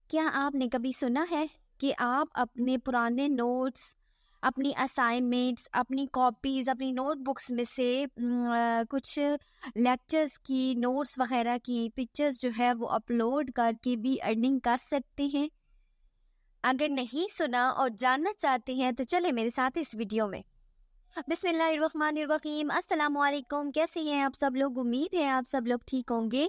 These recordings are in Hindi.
क्या आपने कभी सुना है कि आप अपने पुराने नोट्स, अपनी असाइनमेंट्स, अपनी कॉपीज़, अपनी नोटबुक्स में से कुछ लेक्चर्स की नोट्स वगैरह की पिक्चर्स जो है वो अपलोड करके भी अर्निंग कर सकते हैं? अगर नहीं सुना और जानना चाहते हैं तो चलें मेरे साथ इस वीडियो में। बिस्मिल्लाहिर्रहमानिर्रहीम, अस्सलामु अलैकुम। कैसे हैं आप सब लोग? उम्मीद है आप सब लोग ठीक होंगे।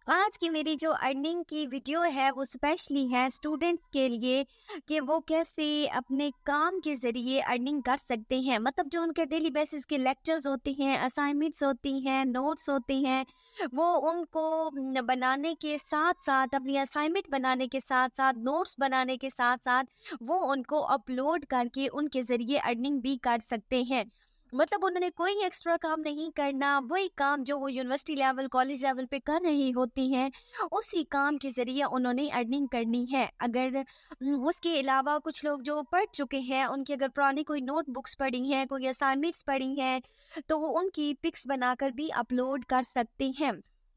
आज की मेरी जो अर्निंग की वीडियो है वो स्पेशली है स्टूडेंट के लिए कि वो कैसे अपने काम के ज़रिए अर्निंग कर सकते हैं। मतलब जो उनके डेली बेसिस के लेक्चर्स होते हैं, असाइनमेंट्स होती हैं, नोट्स होते हैं, वो उनको बनाने के साथ-साथ, अपनी असाइनमेंट बनाने के साथ-साथ, नोट्स बनाने के साथ-साथ वो उनको अपलोड करके उनके ज़रिए अर्निंग भी कर सकते हैं। मतलब उन्होंने कोई एक्स्ट्रा काम नहीं करना, वही काम जो वो यूनिवर्सिटी लेवल, कॉलेज लेवल पे कर रही होती हैं, उसी काम के ज़रिए उन्होंने अर्निंग करनी है। अगर उसके अलावा कुछ लोग जो पढ़ चुके हैं, उनकी अगर पुरानी कोई नोटबुक्स पड़ी हैं, कोई असाइनमेंट्स पड़ी हैं, तो वो उनकी पिक्स बनाकर भी अपलोड कर सकते हैं।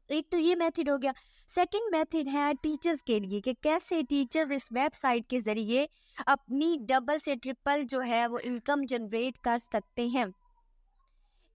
एक तो ये मेथड हो गया। सेकंड मेथड है टीचर्स के लिए कि कैसे टीचर इस वेबसाइट के ज़रिए अपनी डबल से ट्रिपल जो है वो इनकम जनरेट कर सकते हैं।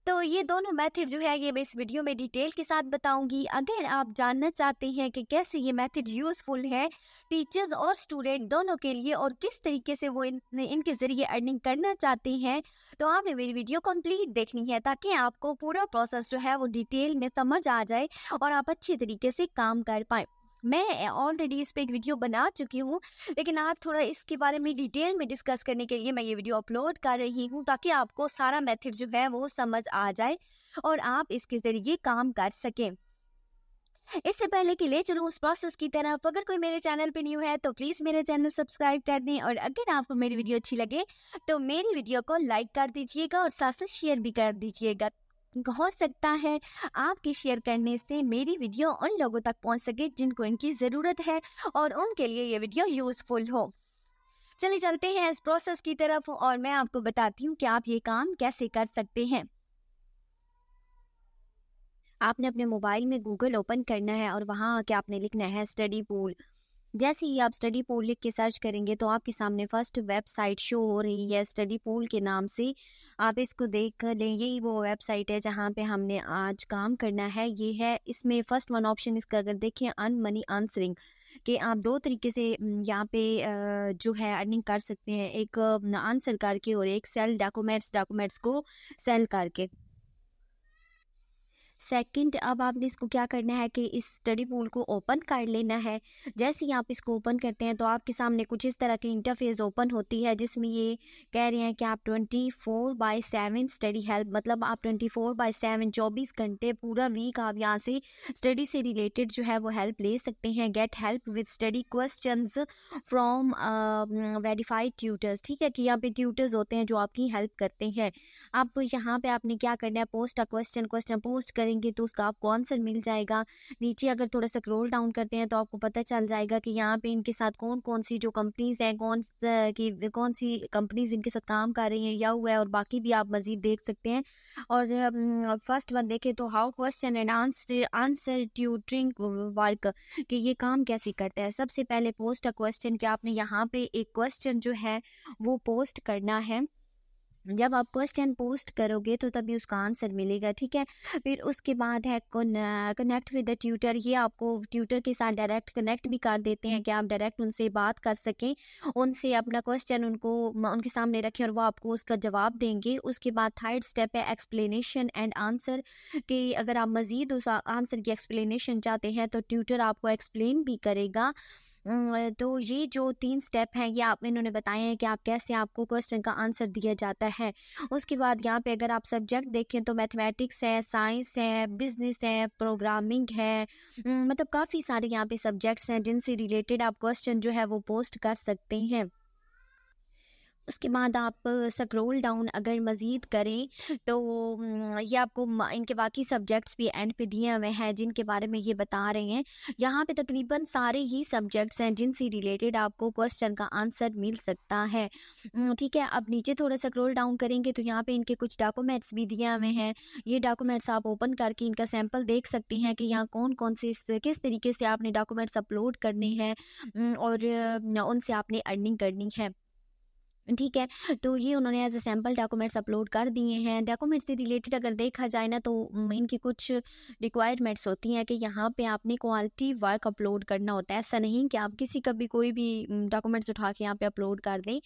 तो ये दोनों मेथड जो है ये मैं इस वीडियो में डिटेल के साथ बताऊंगी। अगर आप जानना चाहते हैं कि कैसे ये मेथड यूज़फुल है टीचर्स और स्टूडेंट दोनों के लिए और किस तरीके से वो इनके ज़रिए अर्निंग करना चाहते हैं, तो आपने मेरी वीडियो कंप्लीट देखनी है ताकि आपको पूरा प्रोसेस जो है वो डिटेल में समझ आ जाए और आप अच्छी तरीके से काम कर पाएँ। मैं ऑलरेडी इस पे एक वीडियो बना चुकी हूँ, लेकिन आज थोड़ा इसके बारे में डिटेल में डिस्कस करने के लिए मैं ये वीडियो अपलोड कर रही हूँ ताकि आपको सारा मेथड जो है वो समझ आ जाए और आप इसके ज़रिए काम कर सकें। इससे पहले कि ले चलूँ उस प्रोसेस की तरफ, अगर कोई मेरे चैनल पे न्यू है तो प्लीज़ मेरे चैनल सब्सक्राइब कर दें और अगर आपको मेरी वीडियो अच्छी लगे तो मेरी वीडियो को लाइक कर दीजिएगा और साथ साथ शेयर भी कर दीजिएगा। हो सकता है आपके शेयर करने से मेरी वीडियो उन लोगों तक पहुंच सके जिनको इनकी ज़रूरत है और उनके लिए ये वीडियो यूज़फुल हो। चलिए चलते हैं इस प्रोसेस की तरफ और मैं आपको बताती हूँ कि आप ये काम कैसे कर सकते हैं। आपने अपने मोबाइल में गूगल ओपन करना है और वहाँ आके आपने लिखना है स्टडी पूल। जैसे ही आप स्टडी पूल लिख के सर्च करेंगे तो आपके सामने फर्स्ट वेबसाइट शो हो रही है स्टडी पूल के नाम से। आप इसको देख कर लें, यही वो वेबसाइट है जहाँ पे हमने आज काम करना है। ये है, इसमें फर्स्ट वन ऑप्शन इसका अगर देखें अर्न मनी आंसरिंग, कि आप दो तरीके से यहाँ पे जो है अर्निंग कर सकते हैं, एक आंसर करके और एक सेल डॉक्यूमेंट्स को सेल करके। सेकंड, अब आपने इसको क्या करना है कि इस स्टडी पूल को ओपन कर लेना है। जैसे ही आप इसको ओपन करते हैं तो आपके सामने कुछ इस तरह की इंटरफेस ओपन होती है जिसमें ये कह रहे हैं कि आप 24/7 स्टडी हेल्प, मतलब आप 24/7 24 घंटे पूरा वीक आप यहाँ से स्टडी से रिलेटेड जो है वो हेल्प ले सकते हैं। Get help with study questions from verified tutors. ठीक है, कि यहाँ पे ट्यूटर्स होते हैं जो आपकी हेल्प करते हैं। आप यहाँ पे आपने क्या करना है, पोस्ट अ क्वेश्चन पोस्ट करेंगे तो उसका आपको आंसर मिल जाएगा। नीचे अगर थोड़ा सा स्क्रॉल डाउन करते हैं तो आपको पता चल जाएगा कि यहाँ पे इनके साथ कौन कौन सी जो कंपनीज हैं, कौन सी कंपनीज इनके साथ काम कर रही हैं या हुआ है, और बाकी भी आप मजीद देख सकते हैं। और फर्स्ट वन देखें तो how question and answer tutoring work, कि ये काम कैसे करता है। सबसे पहले पोस्ट अ क्वेश्चन, कि आपने यहाँ पे एक क्वेश्चन जो है वो पोस्ट करना है। जब आप क्वेश्चन पोस्ट करोगे तो तभी उसका आंसर मिलेगा। ठीक है, फिर उसके बाद है कनेक्ट विद द ट्यूटर। ये आपको ट्यूटर के साथ डायरेक्ट कनेक्ट भी कर देते हैं कि आप डायरेक्ट उनसे बात कर सकें, उनसे अपना क्वेश्चन उनके सामने रखें और वो आपको उसका जवाब देंगे। उसके बाद थर्ड स्टेप है एक्सप्लेनेशन एंड आंसर, कि अगर आप मज़ीद उस आंसर की एक्सप्लेनेशन चाहते हैं तो ट्यूटर आपको एक्सप्लेन भी करेगा। तो ये जो 3 स्टेप हैं ये इन्होंने बताए हैं कि आप कैसे आपको क्वेश्चन का आंसर दिया जाता है। उसके बाद यहाँ पे अगर आप सब्जेक्ट देखें तो मैथमेटिक्स है, साइंस है, बिजनेस है, प्रोग्रामिंग है, मतलब काफ़ी सारे यहाँ पे सब्जेक्ट्स हैं जिनसे रिलेटेड आप क्वेश्चन जो है वो पोस्ट कर सकते हैं। उसके बाद आप स्क्रॉल डाउन अगर मज़ीद करें तो ये आपको इनके बाकी सब्जेक्ट्स भी एंड पे दिए हुए हैं जिनके बारे में ये बता रहे हैं। यहाँ पे तकरीबन सारे ही सब्जेक्ट्स हैं जिनसे रिलेटेड आपको क्वेश्चन का आंसर मिल सकता है। ठीक है, अब नीचे थोड़ा स्क्रॉल डाउन करेंगे तो यहाँ पे इनके कुछ डॉक्यूमेंट्स भी दिए हुए हैं। ये डॉक्यूमेंट्स आप ओपन करके इनका सैंपल देख सकते हैं कि यहाँ कौन कौन से किस तरीके से आपने डॉक्यूमेंट्स अपलोड करने हैं और उनसे आपने अर्निंग करनी है। ठीक है, तो ये उन्होंने as a sample documents upload कर दिए हैं। डॉक्यूमेंट्स से रिलेटेड अगर देखा जाए ना तो इनकी कुछ रिक्वायरमेंट्स होती हैं कि यहाँ पे आपने क्वालिटी वर्क अपलोड करना होता है। ऐसा नहीं कि आप किसी का भी कोई भी डॉक्यूमेंट्स उठा के यहाँ पे अपलोड कर दें।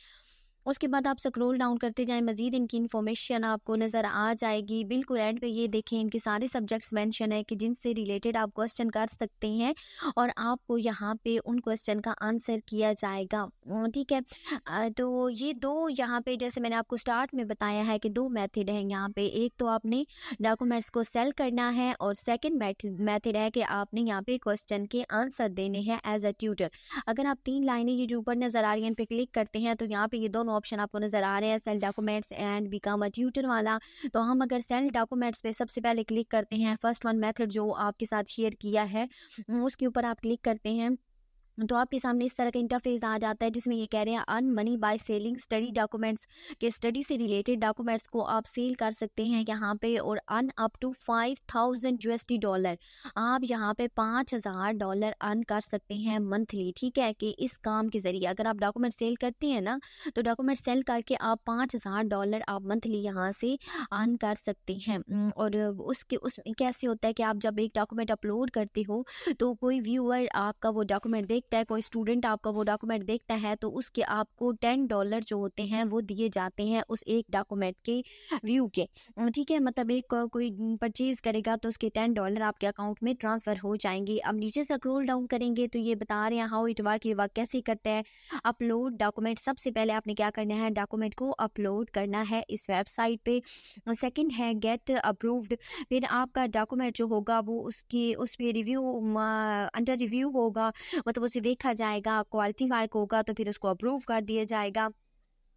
उसके बाद आप स्क्रॉल डाउन करते जाएँ, मज़ीद इनकी इन्फॉर्मेशन आपको नज़र आ जाएगी। बिल्कुल एंड पे ये देखें इनके सारे सब्जेक्ट्स मेंशन है कि जिनसे रिलेटेड आप क्वेश्चन कर सकते हैं और आपको यहाँ पे उन क्वेश्चन का आंसर किया जाएगा। ठीक है। तो ये 2 यहाँ पे जैसे मैंने आपको स्टार्ट में बताया है कि 2 मेथड हैं यहाँ पे। एक तो आपने डॉक्यूमेंट्स को सेल करना है और सेकंड मेथड है कि आपने यहाँ पे क्वेश्चन के आंसर देने हैं एज़ अ ट्यूटर। अगर आप 3 लाइनें ये जो ऊपर नज़र आ रही हैं इन पे क्लिक करते हैं तो यहाँ पे ये दोनों ऑप्शन आपको नज़र आ रहे हैं, sell documents and become a tutor वाला। तो हम अगर सेल डॉक्यूमेंट्स पे सबसे पहले क्लिक करते हैं, फर्स्ट वन मेथड जो आपके साथ शेयर किया है उसके ऊपर आप क्लिक करते हैं तो आपके सामने इस तरह का इंटरफेस आ जाता है जिसमें ये कह रहे हैं earn money by selling study documents के स्टडी से रिलेटेड डॉक्यूमेंट्स को आप सेल कर सकते हैं यहाँ पे और अर्न अप टू $5000 आप यहाँ पे $5000 अर्न कर सकते हैं मंथली। ठीक है, कि इस काम के ज़रिए अगर आप डॉक्यूमेंट सेल करते हैं ना तो डॉक्यूमेंट सेल करके आप $5000 आप मंथली यहाँ से अर्न कर सकते हैं। और उसमें कैसे होता है कि आप जब एक डॉक्यूमेंट अपलोड करते हो तो कोई व्यूअर आपका वो डॉक्यूमेंट देखता है, कोई स्टूडेंट आपका वो डॉक्यूमेंट देखता है तो उसके आपको $10 जो होते हैं वो दिए जाते हैं उस एक डॉक्यूमेंट के व्यू के। ठीक है, मतलब एक कोई परचेज करेगा तो उसके $10 आपके अकाउंट में ट्रांसफ़र हो जाएंगे। अब नीचे से स्क्रॉल डाउन करेंगे तो ये बता रहे हैं हाउ इट वर्क, ये वर्क कैसे करता है। अपलोड डॉक्यूमेंट, सबसे पहले आपने क्या करना है, डॉक्यूमेंट को अपलोड करना है इस वेबसाइट पे। सेकंड है गेट अप्रूव्ड, फिर आपका डॉक्यूमेंट जो होगा वो उसकी उस पे रिव्यू अंडर रिव्यू होगा, मतलब उसे देखा जाएगा, क्वालिटी मार्क होगा तो फिर उसको अप्रूव कर दिया जाएगा।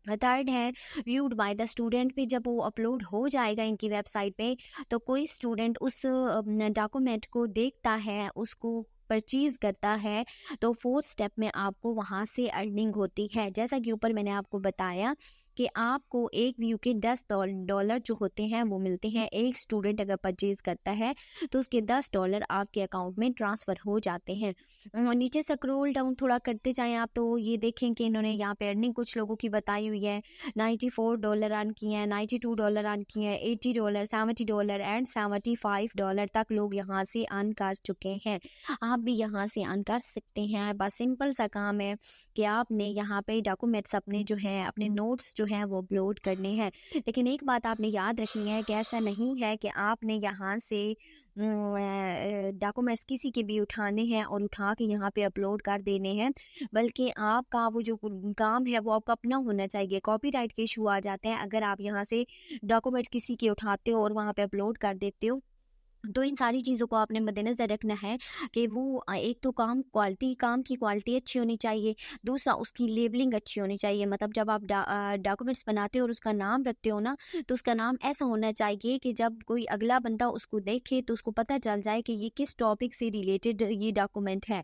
थर्ड है व्यूड बाय द स्टूडेंट, पे जब वो अपलोड हो जाएगा इनकी वेबसाइट पे तो कोई स्टूडेंट उस डॉक्यूमेंट को देखता है, उसको परचेज करता है तो फोर्थ स्टेप में आपको वहाँ से अर्निंग होती है। जैसा कि ऊपर मैंने आपको बताया कि आपको एक व्यू के $10 जो होते हैं वो मिलते हैं। एक स्टूडेंट अगर परचेज करता है तो उसके $10 आपके अकाउंट में ट्रांसफ़र हो जाते हैं। और नीचे स्क्रॉल डाउन थोड़ा करते जाएं आप तो ये देखें कि इन्होंने यहाँ पे अर्निंग कुछ लोगों की बताई हुई है। $94 अर्न किए हैं, $92 अर्न किए हैं, $80, $70 एंड $75 तक लोग यहाँ से अर्न कर चुके हैं। आप भी यहाँ से अर्न कर सकते हैं। बस सिंपल सा काम है कि आपने यहाँ पे डॉक्यूमेंट्स अपने जो है अपने नोट्स जो हैं वो अपलोड करने हैं। लेकिन एक बात आपने याद रखनी है कि ऐसा नहीं है कि आपने यहाँ से डॉक्यूमेंट्स किसी के भी उठाने हैं और उठा के यहाँ पे अपलोड कर देने हैं, बल्कि आपका वो जो काम है वो आपका अपना होना चाहिए। कॉपीराइट के इशू आ जाते हैं अगर आप यहाँ से डॉक्यूमेंट्स किसी के उठाते हो और वहाँ पे अपलोड कर देते हो। तो इन सारी चीज़ों को आपने मद्देनज़र रखना है कि वो एक तो काम की क्वालिटी अच्छी होनी चाहिए, दूसरा उसकी लेबलिंग अच्छी होनी चाहिए। मतलब जब आप डॉक्यूमेंट्स बनाते हो और उसका नाम रखते हो ना तो उसका नाम ऐसा होना चाहिए कि जब कोई अगला बंदा उसको देखे तो उसको पता चल जाए कि ये किस टॉपिक से रिलेटेड ये डॉक्यूमेंट है।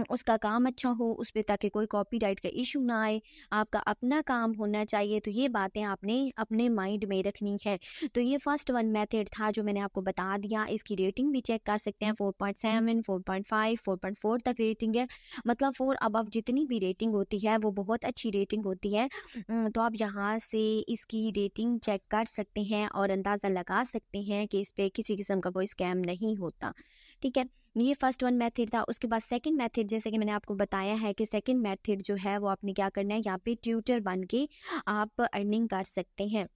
उसका काम अच्छा हो उस पर, ताकि कोई कॉपीराइट का इशू ना आए। आपका अपना काम होना चाहिए, तो ये बातें आपने अपने माइंड में रखनी है। तो ये फर्स्ट वन मेथड था जो मैंने आपको बता दिया। इसकी रेटिंग भी चेक कर सकते हैं, 4.7, 4.5, 4.4 तक रेटिंग है। मतलब 4 अबव जितनी भी रेटिंग होती है वो बहुत अच्छी रेटिंग होती है। तो आप यहाँ से इसकी रेटिंग चेक कर सकते हैं और अंदाज़ा लगा सकते हैं कि इस पर किसी किस्म का कोई स्कैम नहीं होता। ठीक है, ये फर्स्ट वन मेथड था। उसके बाद सेकंड मेथड, जैसे कि मैंने आपको बताया है कि सेकंड मेथड जो है वो आपने क्या करना है, यहाँ पे ट्यूटर बन के आप अर्निंग कर सकते हैं।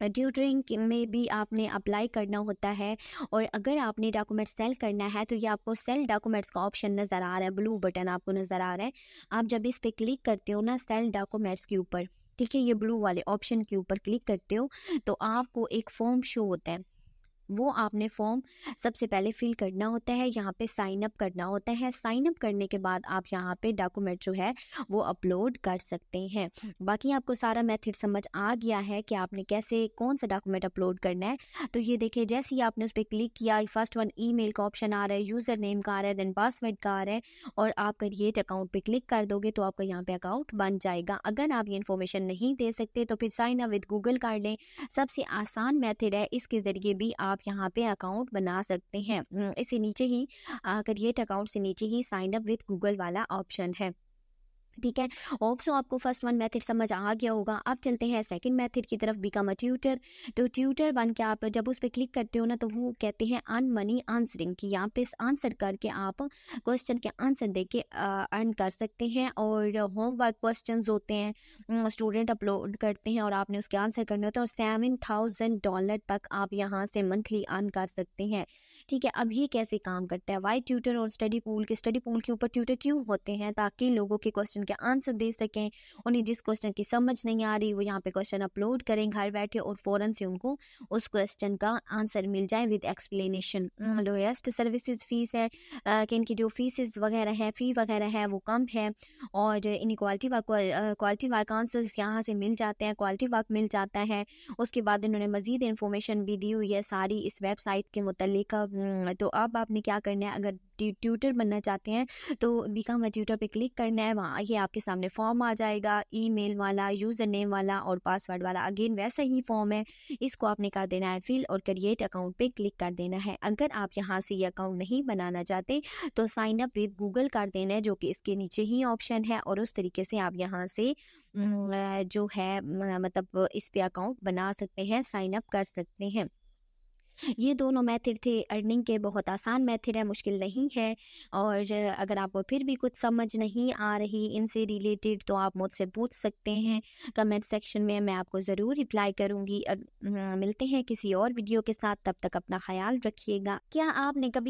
ट्यूटरिंग में भी आपने अप्लाई करना होता है और अगर आपने डॉक्यूमेंट सेल करना है तो ये आपको सेल डॉक्यूमेंट्स का ऑप्शन नज़र आ रहा है, ब्लू बटन आपको नज़र आ रहा है। आप जब इस पे क्लिक करते हो ना सेल डॉक्यूमेंट्स के ऊपर, ठीक है, ये ब्लू वाले ऑप्शन के ऊपर क्लिक करते हो तो आपको एक फॉर्म शो होता है। वो आपने फॉर्म सबसे पहले फिल करना होता है, यहाँ पे साइन अप करना होता है। साइन अप करने के बाद आप यहाँ पे डॉक्यूमेंट जो है वो अपलोड कर सकते हैं। बाकी आपको सारा मेथड समझ आ गया है कि आपने कैसे कौन सा डॉक्यूमेंट अपलोड करना है। तो ये देखिए, जैसे ही आपने उस पर क्लिक किया, फर्स्ट वन ईमेल का ऑप्शन आ रहा है, यूज़र नेम का आ रहा है, देन पासवर्ड का आ रहा है, और आप क्रिएट अकाउंट पे क्लिक कर दोगे तो आपका यहाँ पे अकाउंट बन जाएगा। अगर आप ये इन्फॉर्मेशन नहीं दे सकते तो फिर साइन अप विद गूगल कर लें, सबसे आसान मेथड है, इसके ज़रिए भी आप यहाँ पे अकाउंट बना सकते हैं। इससे नीचे ही क्रिएट अकाउंट से नीचे ही साइन अप विद गूगल वाला ऑप्शन है। ठीक है, होप सो आपको फर्स्ट वन मेथड समझ आ गया होगा। अब चलते हैं सेकंड मेथड की तरफ, बिकम अ ट्यूटर। तो ट्यूटर बन के आप जब उस पर क्लिक करते हो ना, तो वो कहते हैं अर्न मनी आंसरिंग, कि यहाँ पे आंसर करके आप क्वेश्चन के आंसर दे के अर्न कर सकते हैं। और होमवर्क क्वेश्चंस होते हैं, स्टूडेंट अपलोड करते हैं और आपने उसके आंसर करने होते हैं, और $7,000 तक आप यहाँ से मंथली अर्न कर सकते हैं। ठीक है, अब ये कैसे काम करता है, वाई ट्यूटर और स्टडी पूल के ऊपर ट्यूटर क्यों होते हैं, ताकि लोगों के क्वेश्चन के आंसर दे सकें। उन्हें जिस क्वेश्चन की समझ नहीं आ रही वो यहाँ पे क्वेश्चन अपलोड करें घर बैठे, और फ़ौरन से उनको उस क्वेश्चन का आंसर मिल जाए with explanation. Lowest services fees है, कि इनकी जो फीसेस वगैरह है, फ़ी वगैरह है वो कम है, और इनक्वालिटी वर्क आंसर्स यहाँ से मिल जाते हैं, क्वालिटी वर्क मिल जाता है। उसके बाद इन्होंने मज़ीद इन्फॉर्मेशन भी दी हुई है सारी इस वेबसाइट के मुतल्लिक। तो अब आपने क्या करना है, अगर ट्यूटर बनना चाहते हैं तो बिकम अ ट्यूटर पे क्लिक करना है। वहाँ ये आपके सामने फॉर्म आ जाएगा, ईमेल वाला, यूज़र नेम वाला और पासवर्ड वाला, अगेन वैसा ही फॉर्म है। इसको आपने कर देना है फिल, और क्रिएट अकाउंट पे क्लिक कर देना है। अगर आप यहाँ से ये अकाउंट नहीं बनाना चाहते तो साइन अप विद गूगल कर देना है, जो कि इसके नीचे ही ऑप्शन है, और उस तरीके से आप यहाँ से जो है मतलब इस पे अकाउंट बना सकते हैं, साइन अप कर सकते हैं। ये दोनों मेथड थे अर्निंग के, बहुत आसान मेथड है, मुश्किल नहीं है। और अगर आपको फिर भी कुछ समझ नहीं आ रही इनसे रिलेटेड तो आप मुझसे पूछ सकते हैं कमेंट सेक्शन में, मैं आपको ज़रूर रिप्लाई करूँगी। मिलते हैं किसी और वीडियो के साथ, तब तक अपना ख्याल रखिएगा। क्या आपने कभी